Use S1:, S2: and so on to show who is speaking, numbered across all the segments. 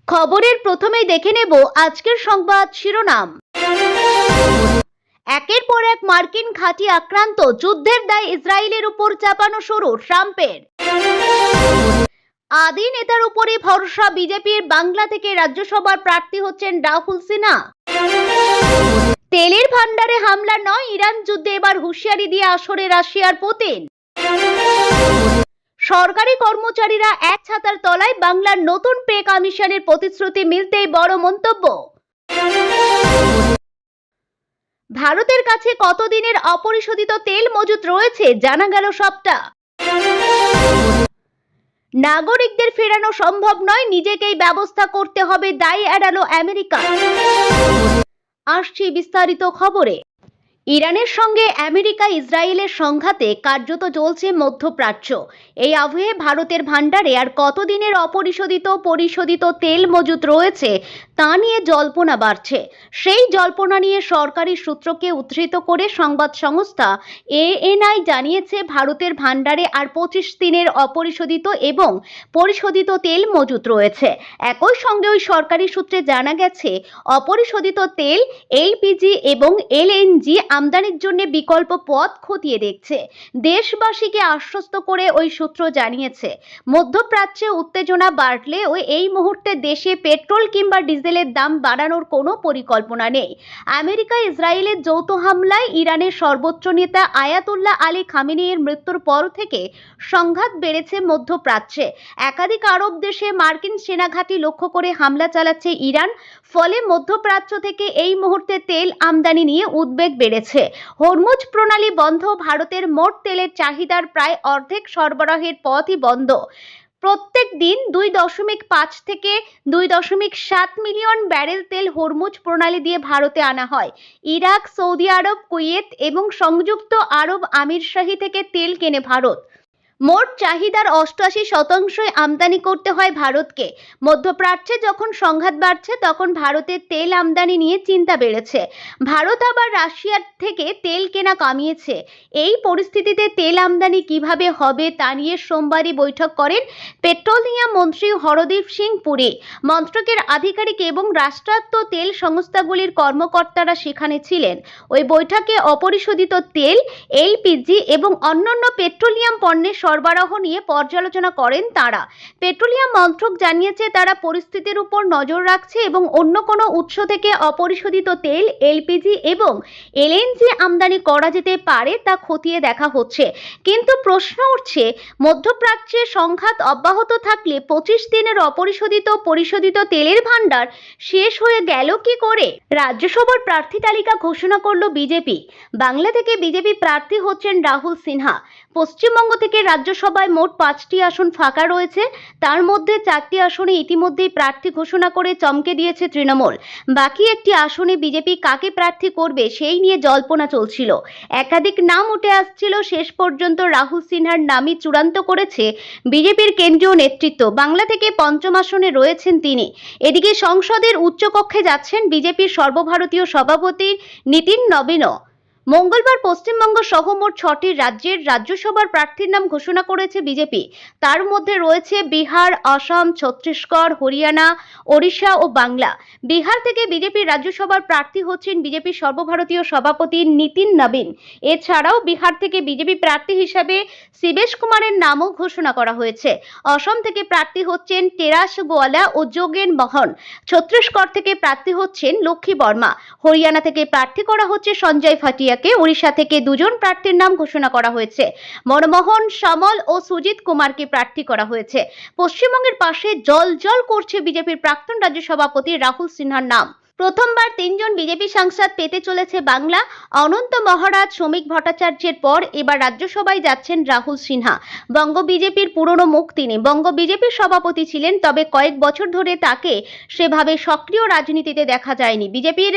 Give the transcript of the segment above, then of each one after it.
S1: খবরের প্রথমেই দেখে নেব আজকের সংবাদ শিরোনাম। একের পর এক মার্কিন ঘাঁটি আক্রান্ত, যুদ্ধের দায় ইসরায়েলের উপর চাপানো শুরু ট্রাম্পের। আদি নেতার উপরে ভরসা বিজেপির, বাংলা থেকে রাজ্যসভার প্রার্থী হচ্ছেন রাহুল সিনহা। তেলের ভান্ডারে হামলা নয়, ইরান যুদ্ধে এবার হুঁশিয়ারি দিয়ে আসরে রাশিয়ার পুতিন। সরকারি কর্মচারীরা এক ছাতার তলায়, বাংলার নতুন পে কমিশনের প্রতিশ্রুতি মিলতেই বড় মন্তব্য। ভারতের কাছে কতদিনের অপরিশোধিত তেল মজুত রয়েছে জানা গেল সবটা। নাগরিকদের ফেরানো সম্ভব নয়, নিজেকেই ব্যবস্থা করতে হবে, দায় এড়ালো আমেরিকা। আসছি বিস্তারিত খবরে। ইরানের সঙ্গে আমেরিকা ইসরায়েলের সংঘাতে কার্যত জ্বলছে মধ্যপ্রাচ্য। এই আবহে ভারতের ভান্ডারে আর কতদিনের পরিশোধিত তেল মজুত রয়েছে তা নিয়ে জল্পনা বাড়ছে। সেই জল্পনা নিয়ে সরকারি সূত্রকে উদ্ধৃত করে সংবাদ সংস্থা এএনআই জানিয়েছে, ভারতের ভান্ডারে আর 25 দিনের অপরিশোধিত এবং পরিশোধিত তেল মজুত রয়েছে। একই সঙ্গে ওই সরকারি সূত্রে জানা গেছে, অপরিশোধিত তেল এলপিজি এবং এলএনজি আমদানির জন্য বিকল্প পথ খতিয়ে দেখছে। দেশবাসীকে আশ্বস্ত করে ওই সূত্র জানিয়েছে, মধ্যপ্রাচ্যে উত্তেজনা বাড়লেও এই মুহূর্তে দেশে পেট্রোল কিংবা ডিজেলের দাম বাড়ানোর কোনো পরিকল্পনা নেই। আমেরিকা ইসরায়েলের যৌথ হামলায় ইরানের সর্বোচ্চ নেতা আয়াতুল্লাহ আলী খামেনেইর মৃত্যুর পর থেকে সংঘাত বেড়েছে মধ্যপ্রাচ্যে। একাধিক আরব দেশে মার্কিন সেনাঘাঁটি লক্ষ্য করে হামলা চালাচ্ছে ইরান। ফলে মধ্যপ্রাচ্য থেকে এই মুহূর্তে তেল আমদানি নিয়ে উদ্বেগ বেড়েছে। হরমুজ প্রণালী বন্ধ, ভারতের মোট তেলের চাহিদার প্রায় অর্ধেক সরবরাহের পথই বন্ধ। প্রত্যেক দিন 2.5 থেকে 2.7 মিলিয়ন ব্যারেল তেল হরমুজ প্রণালী দিয়ে ভারতে আনা হয়। ইরাক, সৌদি আরব, কুয়েত এবং সংযুক্ত আরব আমিরশাহী থেকে তেল কেনে ভারত। মোট চাহিদার 88% আমদানি করতে হয় ভারতকে। মধ্যপ্রাচ্যে যখন সংঘাত বাড়ছে তখন ভারতের তেল আমদানি নিয়ে চিন্তা বেড়েছে। ভারত আবার রাশিয়ার থেকে তেল কেনা কমিয়েছে। এই পরিস্থিতিতে তেল আমদানি কিভাবে হবে তা নিয়ে সোমবারই বৈঠক করেন পেট্রোলিয়াম মন্ত্রী হরদীপ সিং পুরী। মন্ত্রকের আধিকারিক এবং রাষ্ট্রায়ত্ত তেল সংস্থাগুলির কর্মকর্তারা সেখানে ছিলেন। ওই বৈঠকে অপরিশোধিত তেল, এলপিজি এবং অন্যান্য পেট্রোলিয়াম পণ্যের সরবরাহ নিয়ে পর্যালোচনা করেন তারা। পেট্রোলিয়াম মন্ত্রক জানিয়েছে, তারা পরিস্থিতির উপর নজর রাখছে এবং অন্য কোনো উৎস থেকে অপরিশোধিত তেল, এলপিজি এবং এলএনজি আমদানি করা যেতে পারে তা খতিয়ে দেখা হচ্ছে। কিন্তু প্রশ্ন উঠছে, মধ্যপ্রাচ্যে সংঘাত অব্যাহত থাকলে 25 দিনের পরিশোধিত তেলের ভান্ডার শেষ হয়ে গেল কি করে? রাজ্যসভার প্রার্থী তালিকা ঘোষণা করল বিজেপি। বাংলা থেকে বিজেপি প্রার্থী হচ্ছেন রাহুল সিনহা। পশ্চিমবঙ্গ থেকে রাজ্যসভায় মোট 5টি আসন ফাঁকা রয়েছে। তার মধ্যে 4টি আসনে ইতিমধ্যেই প্রার্থী ঘোষণা করে চমকে দিয়েছে তৃণমূল। বাকি একটি আসনে বিজেপি কাকে প্রার্থী করবে সেই নিয়ে জল্পনা চলছিল। একাধিক নাম উঠে আসছিল, শেষ পর্যন্ত রাহুল সিনহার নামই চূড়ান্ত করেছে বিজেপির কেন্দ্রীয় নেতৃত্ব। বাংলা থেকে 5ম আসনে রয়েছেন তিনি। এদিকে সংসদের উচ্চকক্ষে যাচ্ছেন বিজেপির সর্বভারতীয় সভাপতি নীতিন নবীন। মঙ্গলবার পশ্চিমবঙ্গ সহ মোট 6টি রাজ্যের রাজ্যসভার প্রার্থীর নাম ঘোষণা করেছে বিজেপি। তার মধ্যে রয়েছে বিহার, আসাম, ছত্তিশগড়, হরিয়ানা, ওড়িশা ও বাংলা। বিহার থেকে বিজেপির রাজ্যসভার প্রার্থী হচ্ছেন বিজেপির সর্বভারতীয় সভাপতি নীতিন নবীন। এছাড়াও বিহার থেকে বিজেপি প্রার্থী হিসাবে শিবেশ কুমারের নামও ঘোষণা করা হয়েছে। অসম থেকে প্রার্থী হচ্ছেন টেরাস গোয়ালা ও যোগেন মোহন। ছত্তিশগড় থেকে প্রার্থী হচ্ছেন লক্ষ্মী বর্মা। হরিয়ানা থেকে প্রার্থী করা হচ্ছে সঞ্জয় ভাটিয়া। ওড়িশা থেকে 2 জন প্রার্থীর নাম ঘোষণা করা হয়েছে। মনমোহন, শ্যামল ও সুজিত কুমারকে প্রার্থী করা হয়েছে। পশ্চিমবঙ্গের পাশে জল করছে বিজেপির প্রাক্তন রাজ্য সভাপতি রাহুল সিনহার নাম। প্রথমবার 3 জন বিজেপি সাংসদ পেতে চলেছে বাংলা। অনন্ত মহারাজ, শ্রমিক ভট্টাচার্যের পর এবার রাজ্যসভায় যাচ্ছেন রাহুল সিনহা। বঙ্গ বিজেপির পুরনো মুখ তিনি। বঙ্গ বিজেপির সভাপতি ছিলেন, তবে কয়েক বছর ধরে তাকে সেভাবে সক্রিয় রাজনীতিতে দেখা যায়নি। বিজেপির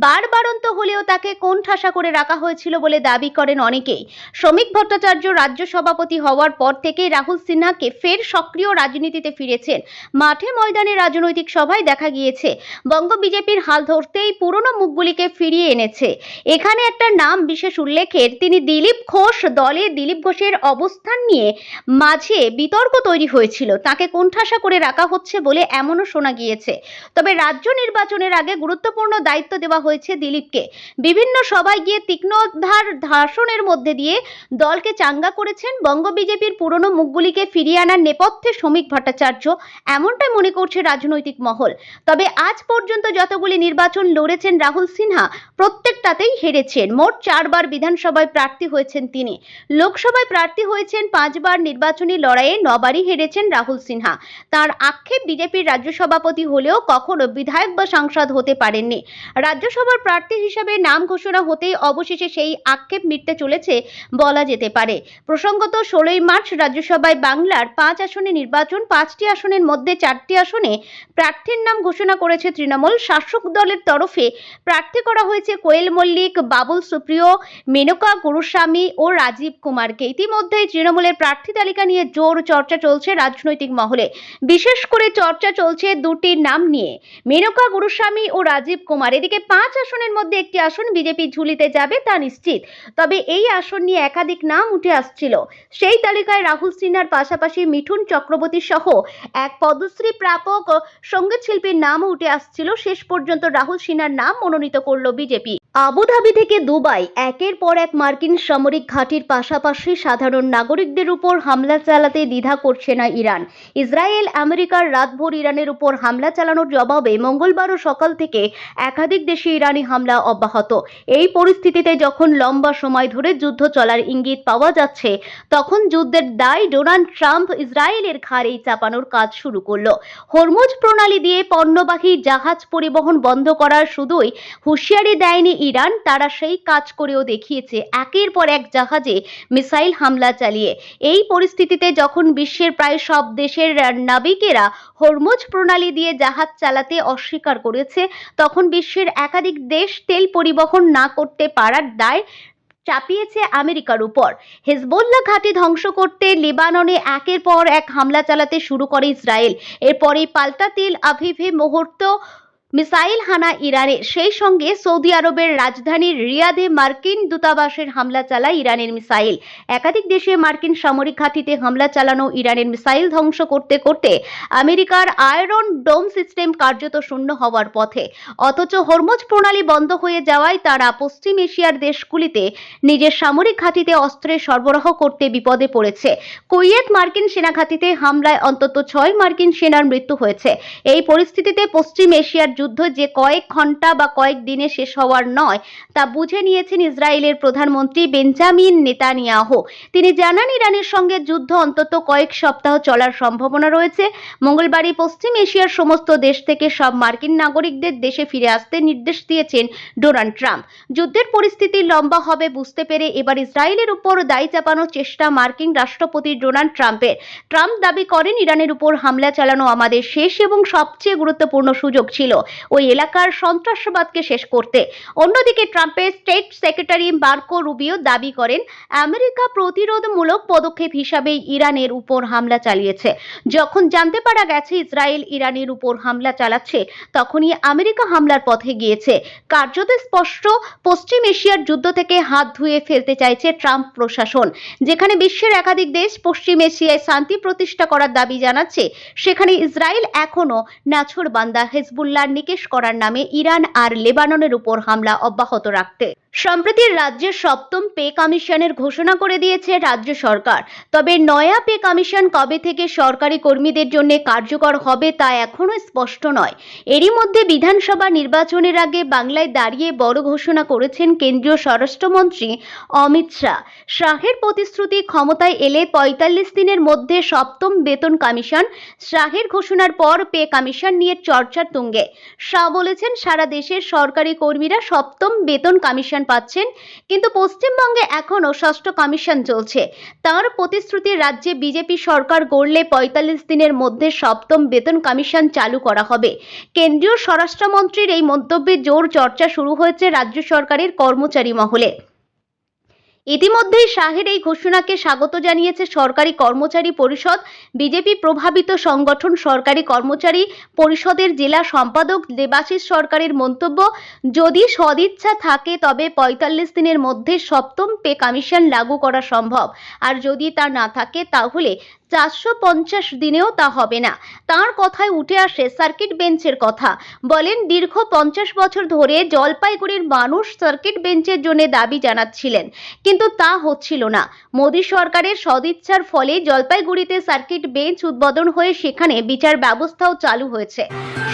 S1: বারবারন্ত হলেও তাকে কোণঠাসা করে রাখা হয়েছিল বলে দাবি করেন অনেকেই। শ্রমিক ভট্টাচার্য রাজ্য সভাপতি হওয়ার পর থেকেই রাহুল সিনহাকে ফের সক্রিয় রাজনীতিতে ফিরেছেন। মাঠে ময়দানে রাজনৈতিক সভায় দেখা গিয়েছে। বঙ্গ বিজেপির বিজেপির হাল ধরতেই পুরনো মুখগুলিকে ফিরিয়ে এনেছে। এখানে একটা নাম বিশেষ উল্লেখের, তিনি দিলীপ ঘোষ। দলে দিলীপ ঘোষের অবস্থান নিয়ে মাঝে বিতর্ক তৈরি হয়েছিল, তাকে কোণঠাসা করে রাখা হচ্ছে বলে এমনও শোনা গিয়েছে। তবে রাজ্য নির্বাচনের আগে গুরুত্বপূর্ণ দায়িত্ব দেওয়া হয়েছে দিলীপকে। বিভিন্ন সভায় গিয়ে তীক্ষ্ণধার ভাষণের মধ্যে দিয়ে দলকে চাঙ্গা করেছেন। বঙ্গ বিজেপির পুরনো মুখগুলিকে ফিরিয়ে আনার নেপথ্যে শ্রমিক ভট্টাচার্য, এমনটাই মনে করছে রাজনৈতিক মহল। তবে আজ পর্যন্ত যতগুলি নির্বাচন লড়েছেন রাহুল সিনহা, প্রত্যেকটাতেই হেরেছেন। মোট 4 বার বিধানসভায় প্রার্থী হয়েছেন তিনি। লোকসভায় প্রার্থী হয়েছেন 5 বার। নির্বাচনী লড়াইয়ে 9 বারই হেরেছেন রাহুল সিনহা। তার আক্ষেপ, বিজেপির রাজ্য সভাপতি হলেও কখনো বিধায়ক বা সাংসদ হতে পারেননি। রাজ্যসভার প্রার্থী হিসেবে নাম ঘোষণা হতেই অবশেষে সেই আক্ষেপ মিটতে চলেছে বলা যেতে পারে। প্রসঙ্গত 16ই মার্চ রাজ্যসভায় বাংলার 5 আসনে নির্বাচন। 5টি আসনের মধ্যে 4টি আসনে প্রার্থীর নাম ঘোষণা করেছে তৃণমূল। শাসক দলের তরফে প্রার্থী করা হয়েছে কোয়েল মল্লিক, বাবুল সুপ্রিয়, মেনকা গুরুস্বামী ও রাজীব কুমারকে। ইতিমধ্যেই তৃণমূলের প্রার্থী তালিকা নিয়ে জোর চর্চা চলছে রাজনৈতিক মহলে। বিশেষ করে চর্চা চলছে দুটি নাম নিয়ে, মেনকা গুরুস্বামী ও রাজীব কুমার। এদিকে 5 আসনের মধ্যে একটি আসন বিজেপি ঝুলিতে যাবে তা নিশ্চিত। তবে এই আসন নিয়ে একাধিক নাম উঠে আসছিল। সেই তালিকায় রাহুল সিনহার পাশাপাশি মিঠুন চক্রবর্তী সহ এক পদ্মশ্রী প্রাপক সঙ্গীত শিল্পীর নামও উঠে আসছিল। শেষ পর্যন্ত রাহুল সিনহার নাম মনোনীত করল বিজেপি। আবুধাবি থেকে দুবাই একের পর এক মার্কিন সামরিক ঘাঁটির পাশাপাশি সাধারণ নাগরিকদের উপর হামলা চালাতে দ্বিধা করছে না ইরান। ইসরায়েল আমেরিকার রাতভর ইরানের উপর হামলা চালানোর জবাবে মঙ্গলবারও সকাল থেকে একাধিক দেশে ইরানি হামলা অব্যাহত। এই পরিস্থিতিতে যখন লম্বা সময় ধরে যুদ্ধ চলার ইঙ্গিত পাওয়া যাচ্ছে, তখন যুদ্ধের দায় ডোনাল্ড ট্রাম্প ইসরায়েলের ঘাড়েই চাপানোর কাজ শুরু করলো। হরমুজ প্রণালী দিয়ে পণ্যবাহী জাহাজ পরিবহন বন্ধ করার শুধুই হুঁশিয়ারি দেয়নি ইরান, তারা সেই কাজ করেও দেখিয়েছে, একের পর এক জাহাজে মিসাইল হামলা চালিয়ে। এই পরিস্থিতিতে যখন বিশ্বের প্রায় সব দেশের নাবিকেরা হরমুজ প্রণালী দিয়ে জাহাজ চালাতে অস্বীকার করেছে, তখন বিশ্বের একাধিক দেশ তেল পরিবহন না করতে পারার দায় চাপিয়েছে আমেরিকার উপর। হেজবোল্লাহ ঘাঁটি ধ্বংস করতে লেবাননে একের পর এক হামলা চালাতে শুরু করে ইসরায়েল। এরপরেই পাল্টা তেল আভিভে মুহূর্ত মিসাইল হানা ইরানের। সেই সঙ্গে সৌদি আরবের রাজধানী রিয়াদে মার্কিন দূতাবাসের হামলা চালায় ইরানের মিসাইল। একাধিক দেশে মার্কিন সামরিক ঘাঁটিতে হামলা চালানো ইরানের মিসাইল ধ্বংস করতে করতে আমেরিকার আয়রন ডোম সিস্টেম কার্যত শূন্য হওয়ার পথে। অথচ হরমুজ প্রণালী বন্ধ হয়ে যাওয়ায় তারা পশ্চিম এশিয়ার দেশগুলিতে নিজের সামরিক ঘাঁটিতে অস্ত্রের সরবরাহ করতে বিপদে পড়েছে। কুয়েত মার্কিন সেনা ঘাঁটিতে হামলায় অন্তত 6 মার্কিন সেনার মৃত্যু হয়েছে। এই পরিস্থিতিতে পশ্চিম এশিয়ার যুদ্ধ যে কয়েক ঘন্টা বা কয়েক দিনে শেষ হওয়ার নয়, তা বুঝে নিয়েছেন ইসরায়েলের প্রধানমন্ত্রী বেঞ্জামিন নেতানিয়াহু। তিনি জানান, ইরানের সঙ্গে যুদ্ধ অন্তত কয়েক সপ্তাহ চলার সম্ভাবনা রয়েছে। মঙ্গলবারই পশ্চিম এশিয়ার সমস্ত দেশ থেকে সব মার্কিন নাগরিকদের দেশে ফিরে আসতে নির্দেশ দিয়েছেন ডোনাল্ড ট্রাম্প। যুদ্ধের পরিস্থিতি লম্বা হবে বুঝতে পেরে এবার ইসরায়েলের উপর দায় চাপানোর চেষ্টা মার্কিন রাষ্ট্রপতি ডোনাল্ড ট্রাম্পের। ট্রাম্প দাবি করেন, ইরানের উপর হামলা চালানো আমাদের শেষ এবং সবচেয়ে গুরুত্বপূর্ণ সুযোগ ছিল ওই এলাকার সন্ত্রাসবাদকে শেষ করতে। অন্যদিকে ট্রাম্পের স্টেট সেক্রেটারি মার্কো রুবিও দাবি করেন, আমেরিকা প্রতিরোধমূলক পদক্ষেপ হিসাবে ইরানের উপর হামলা চালিয়েছে। যখন জানতে পারা গেছে ইসরায়েল ইরানের উপর হামলা চালাচ্ছে, তখনই আমেরিকা হামলার পথে গিয়েছে। কার্যত স্পষ্ট, পশ্চিম এশিয়ার যুদ্ধ থেকে হাত ধুয়ে ফেলতে চাইছে ট্রাম্প প্রশাসন। যেখানে বিশ্বের একাধিক দেশ পশ্চিম এশিয়ায় শান্তি প্রতিষ্ঠা করার দাবি জানাচ্ছে, সেখানে ইসরায়েল এখনো নাছোড়বান্দা হেজবুল্লাহ নিকেশ করার নামে ইরান আর লেবাননের উপর হামলা অব্যাহত রাখতে। সম্প্রতি রাজ্যের 7ম পে কমিশনের ঘোষণা করে দিয়েছে রাজ্য সরকার। তবে নয়া পে কমিশন কবে থেকে সরকারি কর্মীদের জন্য কার্যকর হবে তা এখনো স্পষ্ট নয়। এরই মধ্যে বিধানসভা নির্বাচনের আগে বাংলায় দাঁড়িয়ে বড় ঘোষণা করেছেন কেন্দ্রীয় স্বরাষ্ট্রমন্ত্রী অমিত শাহ। শাহের প্রতিশ্রুতি, ক্ষমতায় এলে 45 দিনের মধ্যে 7ম বেতন কমিশন। শাহের ঘোষণার পর পে কমিশন নিয়ে চর্চার তুঙ্গে। শাহ বলেছেন, সারা দেশের সরকারি কর্মীরা 7ম বেতন কমিশন পাচ্ছেন, কিন্তু পশ্চিমবঙ্গে এখনো 6ষ্ঠ কমিশন চলছে। তার প্রতিশ্রুতি, রাজ্যে বিজেপি সরকার গড়লে 45 দিনের মধ্যে 7ম বেতন কমিশন চালু করা হবে। কেন্দ্রীয় স্বরাষ্ট্রমন্ত্রীর এই মন্তব্যে জোর চর্চা শুরু হয়েছে রাজ্য সরকারের কর্মচারী মহলে। ইতিমধ্যেই শাহের এই ঘোষণাকে স্বাগত জানিয়েছে সরকারি কর্মচারী পরিষদ। বিজেপি প্রভাবিত সংগঠন সরকারি কর্মচারী পরিষদের জেলা সম্পাদক দেবাশিস সরকারের মন্তব্য, যদি সদিচ্ছা থাকে তবে ৪৫ দিনের মধ্যে সপ্তম পে কমিশন লাগু করা সম্ভব, আর যদি তা না থাকে তাহলে ৪৫০ দিনেও তা হবে না। তার কথায় উঠে আসে সার্কিট বেঞ্চের কথা। বলেন, দীর্ঘ ৫০ বছর ধরে জলপাইগুড়ির মানুষ সার্কিট বেঞ্চের জন্য দাবি জানাচ্ছিলেন, কিন্তু তা হচ্ছিল না। মোদী সরকারের সদিচ্ছার ফলে জলপাইগুড়িতে সার্কিট বেঞ্চ উদ্বোধন হয়ে সেখানে বিচার ব্যবস্থাও চালু হয়েছে।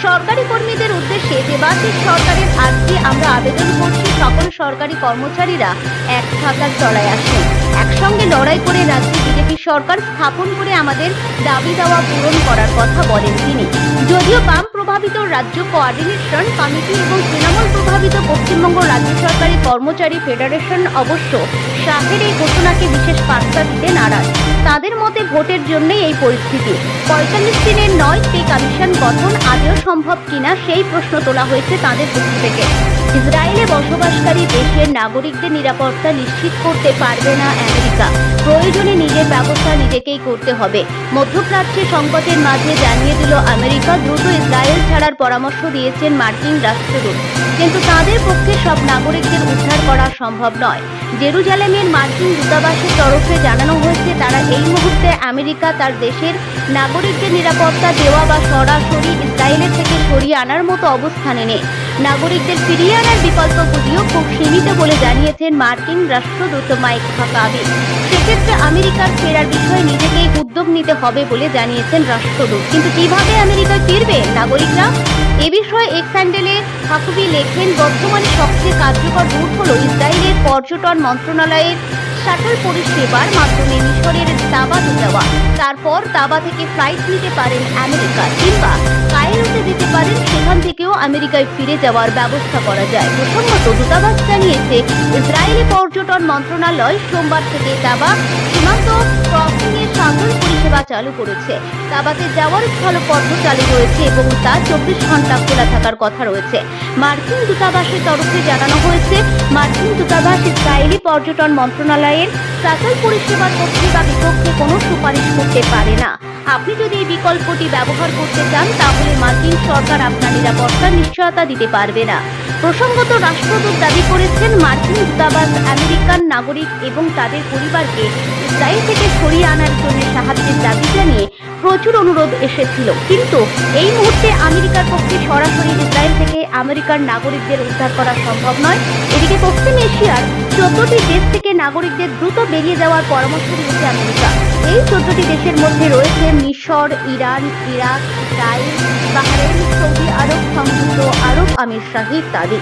S1: সরকারি কর্মীদের উদ্দেশ্যে দেবাশিস সরকারের আর্জি, আমরা আবেদন করছি সকল সরকারি কর্মচারীরা এক ছাতার তলায় আসুন, একসঙ্গে লড়াই করে রাজ্যে বিজেপি সরকার স্থাপন করে আমাদের দাবি দাওয়া পূরণ করার কথা বলেন তিনি। যদিও বাম প্রভাবিত রাজ্য কোঅর্ডিনেশন কমিটি এবং তৃণমূল প্রভাবিত পশ্চিমবঙ্গ রাজ্য সরকারি কর্মচারী ফেডারেশন অবশ্য শাহের এই ঘোষণাকে বিশেষ পাত্তা দিতে নারাজ। তাদের মতে ভোটের জন্যই এই পরিস্থিতি। ৪৫ দিনের নয় পে কমিশন গঠন আদৌ সম্ভব কিনা সেই প্রশ্ন তোলা হয়েছে তাদের পক্ষ থেকে। ইসরায়েলে বসবাসকারী দেশের নাগরিকদের নিরাপত্তা নিশ্চিত করতে পারবে না আমেরিকা, প্রয়োজনে নিজের ব্যবস্থা নিজেকেই করতে হবে। মধ্যপ্রাচ্যে সংকটের মাঝে জানিয়ে দিল আমেরিকা দ্রুত ইসরায়েল ছাড়ার পরামর্শ দিয়েছেন মার্কিন রাষ্ট্রদূত, কিন্তু তাদের পক্ষে সব নাগরিকদের উদ্ধার করা সম্ভব নয়। জেরুজালেমের মার্কিন দূতাবাসের তরফে জানানো হয়েছে তারা এই মুহূর্তে আমেরিকা তার দেশের নাগরিকদের নিরাপত্তা দেওয়া বা সরাসরি ইসরায়েলের থেকে সরিয়ে আনার মতো অবস্থানে নেই। নাগরিকদের ফিরিয়ে আনার বিকল্পগুলিও খুব সীমিত বলে জানিয়েছেন মার্কিন রাষ্ট্রদূত মাইক হাকাবি। সেক্ষেত্রে আমেরিকার ফেরার বিষয়ে নিজেকেই উদ্যোগ নিতে হবে বলে জানিয়েছেন রাষ্ট্রদূত। কিন্তু কিভাবে আমেরিকায় ফিরবে নাগরিকরা, এ বিষয়ে এক্স হ্যান্ডেলে হাকুবি লেখেন, বর্তমানে সবচেয়ে কার্যকর রুট হল ইসরায়েলের পর্যটন মন্ত্রণালয়ের শাটল পরিষেবার মাধ্যমে মিশরের তাবাতে যাওয়া। তারপর তাবা থেকে ফ্লাইট নিতে পারেন আমেরিকা, কিংবা কায়রোতে যেতে পারেন, সেখান থেকেও আমেরিকায় ফিরে যাওয়ার ব্যবস্থা করা যায়। প্রসঙ্গত, দূতাবাস জানিয়েছে ইসরায়েলি পর্যটন মন্ত্রণালয় সোমবার থেকে তাবা সীমান্ত ক্রসিং এর শাটল পরিষেবা চালু করেছে। তাবাতে যাওয়ার স্থলপথ চালু রয়েছে এবং তা ২৪ ঘন্টা খোলা থাকার কথা রয়েছে। মার্কিন দূতাবাসের তরফে জানানো হয়েছে, মার্কিন দূতাবাস ইসরায়েলি পর্যটন মন্ত্রণালয়ের শাটল পরিষেবার পক্ষে বা বিপক্ষে কোনো সুপারিশ করতে পারে না। আপনি যদি এই বিকল্পটি ব্যবহার করতে চান তাহলে মার্কিন সরকার আপনার নিরাপত্তার নিশ্চয়তা দিতে পারবে না। প্রসঙ্গত, রাষ্ট্রদূত দাবি করেছেন মার্কিন দূতাবাস আমেরিকান নাগরিক এবং তাদের পরিবারকে ইসরায়েল থেকে সরিয়ে আনার জন্য সাহায্যের দাবি জানিয়ে প্রচুর অনুরোধ এসেছিল, কিন্তু এই মুহূর্তে আমেরিকার পক্ষে সরাসরি ইসরায়েল থেকে আমেরিকার নাগরিকদের উদ্ধার করা সম্ভব নয়। এদিকে পশ্চিম এশিয়ার ১৪টি দেশ থেকে নাগরিকদের দ্রুত বেরিয়ে যাওয়ার পরামর্শ দিয়েছে আমেরিকা। এই ১৪টি দেশের মধ্যে রয়েছে মিশর, Iran, Iraq, Israel, Bahrain, Saudi Arab, সংযুক্ত আরব আমিরশাহি ইত্যাদি।